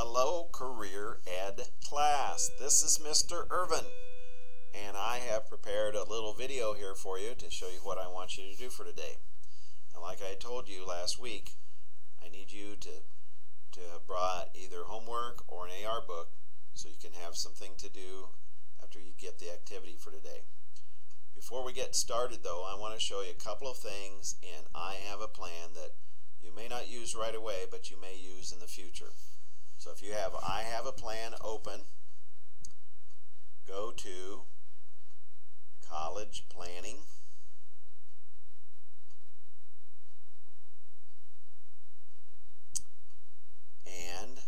Hello, Career Ed class. This is Mr. Irvin, and I have prepared a little video here for you to show you what I want you to do for today. And like I told you last week, I need you to have brought either homework or an AR book so you can have something to do after you get the activity for today. Before we get started though, I want to show you a couple of things in I Have a Plan that you may not use right away, but you may use in the future. So if you have I Have a Plan open, go to College Planning, and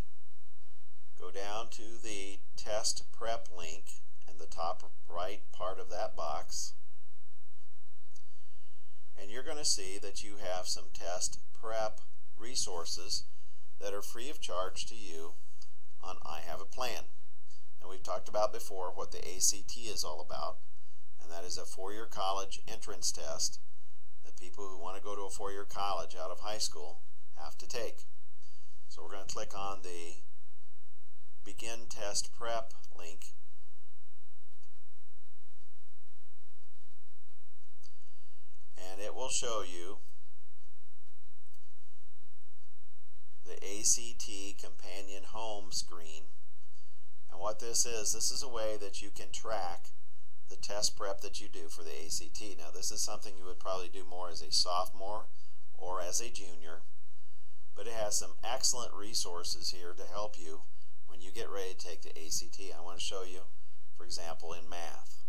go down to the test prep link in the top right part of that box, and you're going to see that you have some test prep resources that are free of charge to you on I Have a Plan. And we've talked about before what the ACT is all about, and that is a four-year college entrance test that people who want to go to a four-year college out of high school have to take. So we're going to click on the Begin Test Prep link, and it will show you the ACT Companion Home screen. And what this is a way that you can track the test prep that you do for the ACT. Now this is something you would probably do more as a sophomore or as a junior, but it has some excellent resources here to help you when you get ready to take the ACT. I want to show you, for example, in math.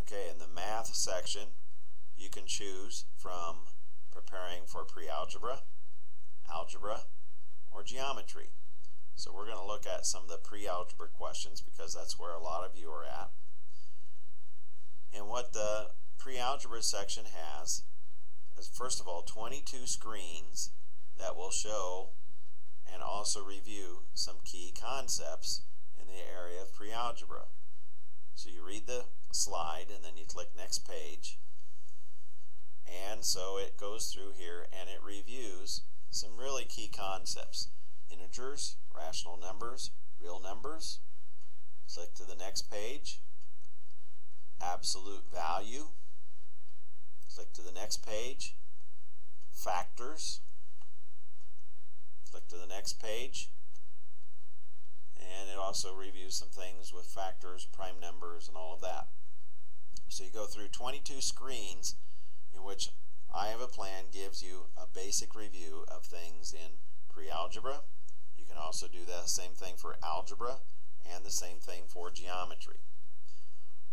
Okay, in the math section, you can choose from preparing for pre-algebra, algebra, or geometry. So we're going to look at some of the pre-algebra questions because that's where a lot of you are at. And what the pre-algebra section has is, first of all, 22 screens that will show and also review some key concepts in the area of pre-algebra. So you read the slide and then you click next page, and so it goes through here and it reviews some really key concepts: integers, rational numbers, real numbers. Click to the next page. Absolute value. Click to the next page. Factors. Click to the next page. And it also reviews some things with factors, prime numbers, and all of that. So you go through 22 screens in which I Have a Plan gives you a basic review of things in pre-algebra. You can also do the same thing for algebra and the same thing for geometry.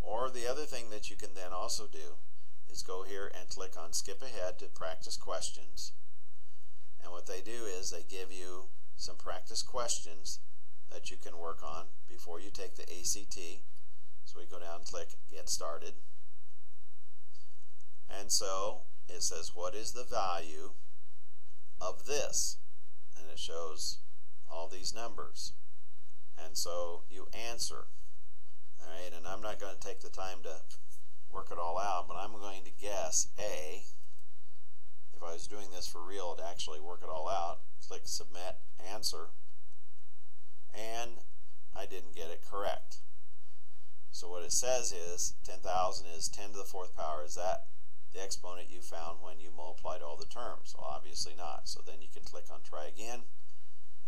Or the other thing that you can then also do is go here and click on Skip Ahead to Practice Questions. And what they do is they give you some practice questions that you can work on before you take the ACT. So we go down and click Get Started. And so it says, what is the value of this? And it shows all these numbers. And so you answer. Alright, and I'm not going to take the time to work it all out, but I'm going to guess A. If I was doing this for real, I'd actually work it all out. Click Submit, Answer, and I didn't get it correct. So what it says is 10,000 is 10 to the fourth power. Is that the exponent you found when you multiplied all the terms? Well, obviously not. So then you can click on Try Again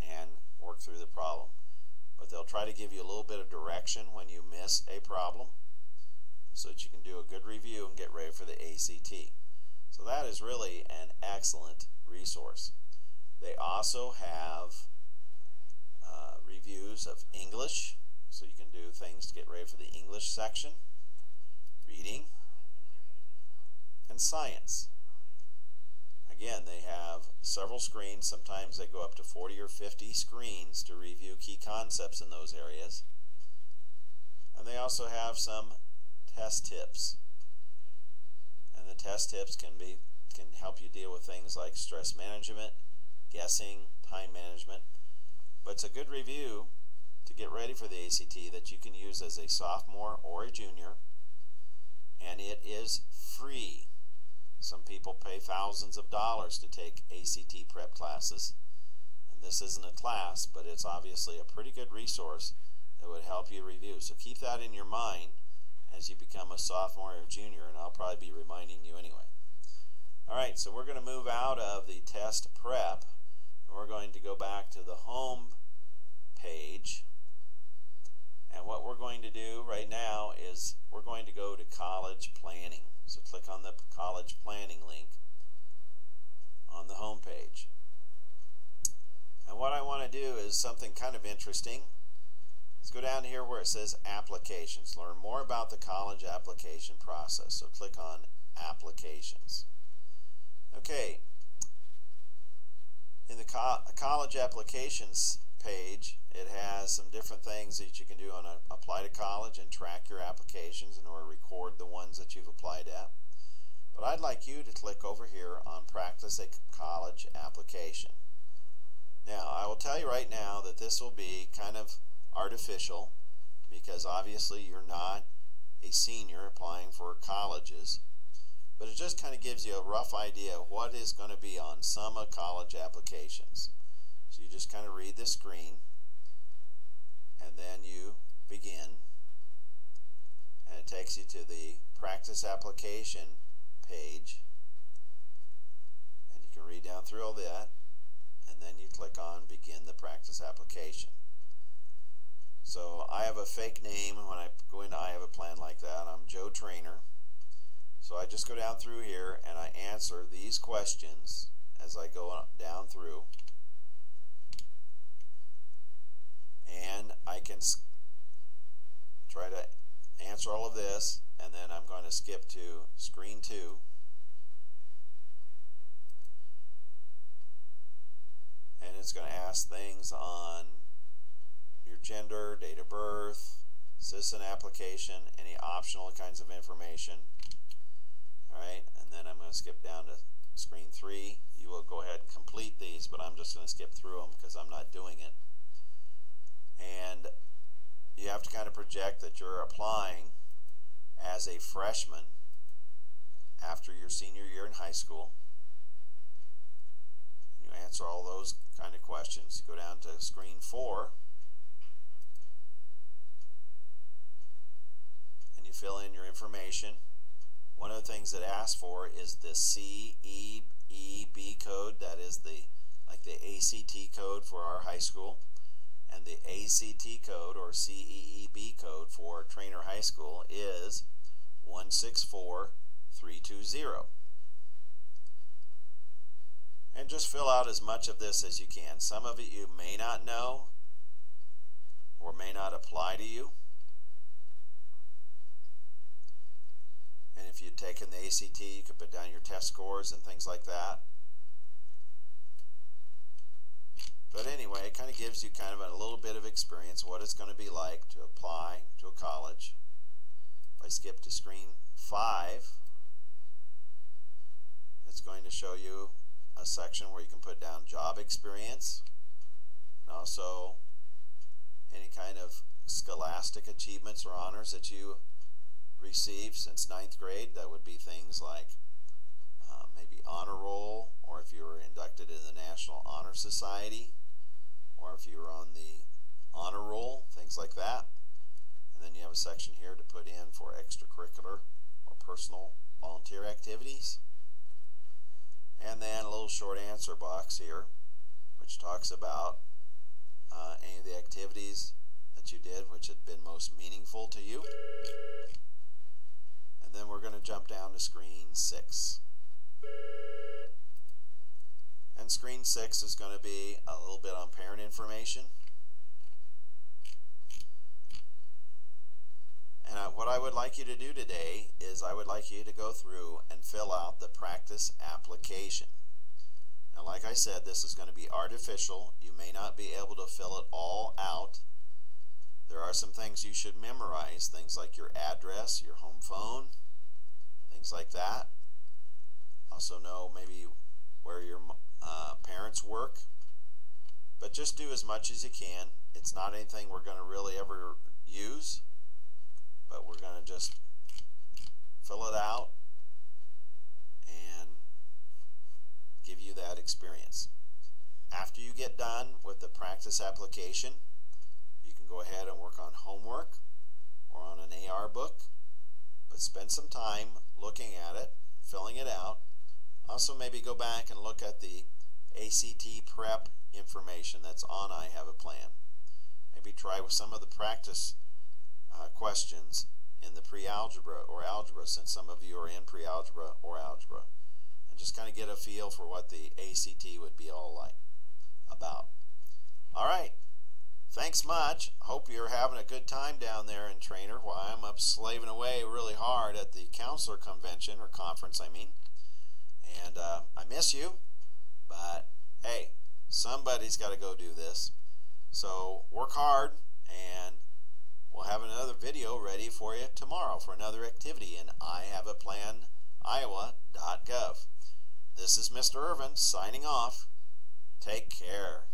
and work through the problem. But they'll try to give you a little bit of direction when you miss a problem so that you can do a good review and get ready for the ACT. So that is really an excellent resource. They also have reviews of English, so you can do things to get ready for the English section, reading, and science. Again, they have several screens. Sometimes they go up to 40 or 50 screens to review key concepts in those areas. And they also have some test tips. And the test tips can help you deal with things like stress management, guessing, time management. But it's a good review to get ready for the ACT that you can use as a sophomore or a junior. And it is free. Some people pay thousands of dollars to take ACT prep classes, This isn't a class, but it's obviously a pretty good resource that would help you review. So keep that in your mind as you become a sophomore or junior, and I'll probably be reminding you anyway. Alright, so we're going to move out of the test prep, and we're going to go back to the home page. And what we're going to do right now is we're going to go to college planning. So click on the college planning link on the home page. And what I want to do is something kind of interesting. Let's go down here where it says applications. Learn more about the college application process. So click on applications. Okay. In the college applications page, it has some different things that you can do on apply to college and track your applications or record the ones that you've applied at. But I'd like you to click over here on practice a college application. Now, I will tell you right now that this will be kind of artificial because obviously you're not a senior applying for colleges, but it just kind of gives you a rough idea of what is going to be on some college applications. So you just kind of read the screen and then you begin, and it takes you to the practice application page, and you can read down through all that. And then you click on begin the practice application. So I have a fake name when I go into I have a plan like that. I'm Joe Trainer. So I just go down through here and I answer these questions as I go down through. And I can try to answer all of this, and then I'm going to skip to screen 2. And it's going to ask things on your gender, date of birth, citizen application, any optional kinds of information. Alright, and then I'm going to skip down to screen 3. You will go ahead and complete these, but I'm just going to skip through them because I'm not doing it. And you have to kind of project that you're applying as a freshman after your senior year in high school. You answer all those kind of questions. You go down to screen 4 and you fill in your information. One of the things that asks for is the CEEB code. That is the ACT code for our high school, and the ACT code or CEEB code for Trainer High School is 164320. And just fill out as much of this as you can. Some of it you may not know or may not apply to you. And if you'd taken the ACT, you could put down your test scores and things like that. But anyway, it kind of gives you kind of a little bit of experience what it's going to be like to apply to a college. If I skip to screen 5, it's going to show you a section where you can put down job experience and also any kind of scholastic achievements or honors that you received since 9th grade. That would be things like maybe honor roll, or if you were inducted in the National Honor Society, or if you were on the honor roll, things like that. And then you have a section here to put in for extracurricular or personal volunteer activities. And then a little short answer box here, which talks about any of the activities that you did which had been most meaningful to you. And then we're going to jump down to screen 6. And screen 6 is going to be a little bit on parent information. And what I would like you to do today is I would like you to go through and fill out the practice application. Now, like I said, this is going to be artificial. You may not be able to fill it all out. There are some things you should memorize, things like your address, your home phone, things like that. Also know maybe where your parents work. But just do as much as you can. It's not anything we're going to really ever use, but we're going to just fill it out and give you that experience. after you get done with the practice application, you can go ahead and work on homework or on an AR book, but spend some time looking at it, filling it out. Also maybe go back and look at the ACT prep information that's on I Have a Plan. Maybe try with some of the practice questions in the pre-algebra or algebra, since some of you are in pre-algebra or algebra, and just kind of get a feel for what the ACT would be all about. All right, thanks much. Hope you're having a good time down there in Trainer while I'm up slaving away really hard at the counselor convention, or conference I mean. And I miss you, but hey, somebody's got to go do this. So work hard, and we'll have another video ready for you tomorrow for another activity in ihaveaplaniowa.gov. This is Mr. Irvin signing off. Take care.